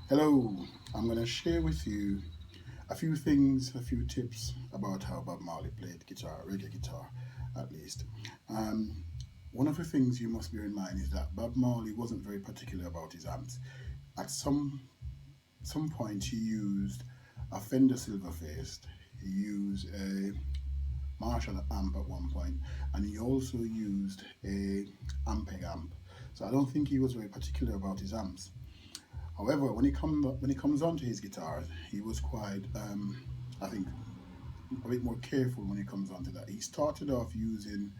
Hello, I'm going to share with you a few things, a few tips about how Bob Marley played guitar, reggae guitar at least. Um, One of the things you must bear in mind is that Bob Marley wasn't very particular about his amps. At some point he used a Fender Silverface, he used a Marshall amp at one point, and he also used a Ampeg amp. So I don't think he was very particular about his amps. However, when it comes onto his guitar, he was quite, I think, a bit more careful when it comes onto that. He started off using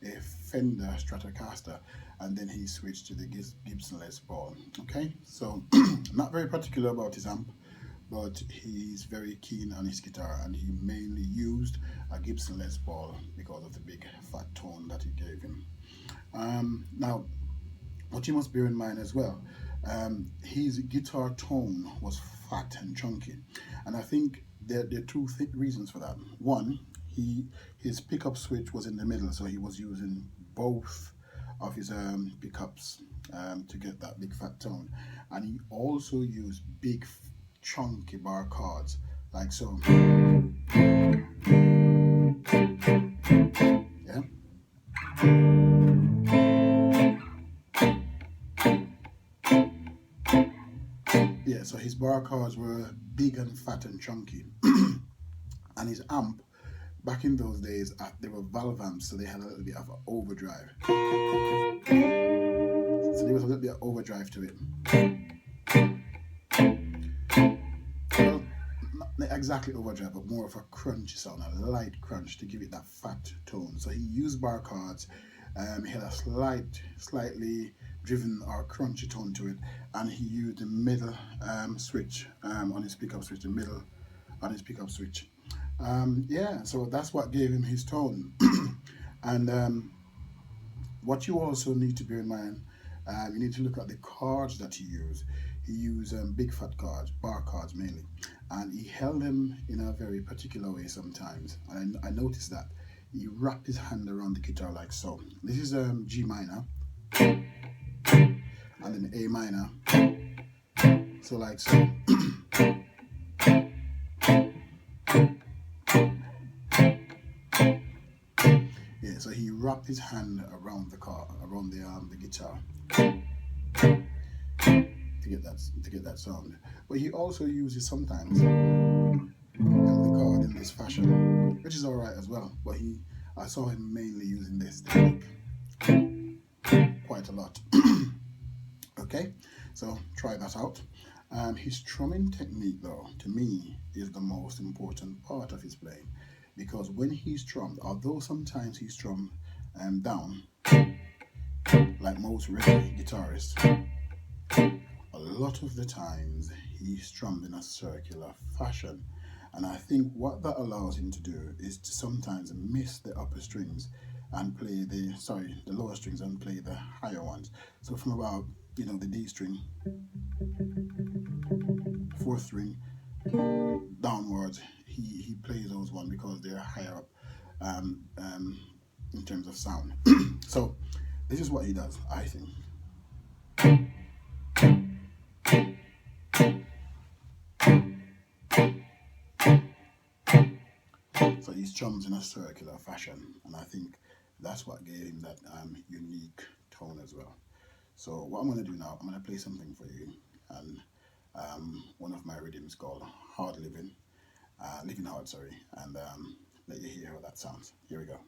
a Fender Stratocaster, and then he switched to the Gibson Les Paul. Okay, so not very particular about his amp, but he's very keen on his guitar, and he mainly used a Gibson Les Paul because of the big fat tone that it gave him. Now, what you must bear in mind as well, his guitar tone was fat and chunky, and I think there are two reasons for that. One, his pickup switch was in the middle, so he was using both of his pickups to get that big fat tone, and he also used big chunky bar chords like so. Yeah. Yeah, so his bar chords were big and fat and chunky. And his amp, back in those days, they were valve amps, so they had a little bit of an overdrive. So there was a little bit of overdrive to it. Well, not exactly overdrive, but more of a crunchy sound, a light crunch to give it that fat tone. So he used bar chords. He had a slightly driven or crunchy tone to it, and he used the middle switch on his pickup switch, the middle on his pickup switch. Yeah, so that's what gave him his tone. And what you also need to bear in mind, you need to look at the chords that he used. He used big fat chords, bar chords mainly, and he held them in a very particular way sometimes. And I noticed that he wrapped his hand around the guitar like so. This is G minor, and then A minor, so like so. Yeah, so he wrapped his hand around the guitar to get that sound. But he also uses sometimes the chord in this fashion, which is all right as well. But I saw him mainly using this technique quite a lot. Okay, so try that out. His strumming technique, though, to me, is the most important part of his playing, because when he strummed, although sometimes he strummed down, like most reggae guitarists, a lot of the times he strummed in a circular fashion. And I think what that allows him to do is to sometimes miss the upper strings and play the lower strings and play the higher ones. So from about, the D string, fourth string downwards, he plays those ones because they're higher up in terms of sound. So this is what he does, I think. So he strums in a circular fashion, and I think that's what gave him that unique tone as well. So what I'm going to do now, I'm going to play something for you, and one of my rhythms called Hard Living, Living Hard, sorry, and let you hear how that sounds. Here we go.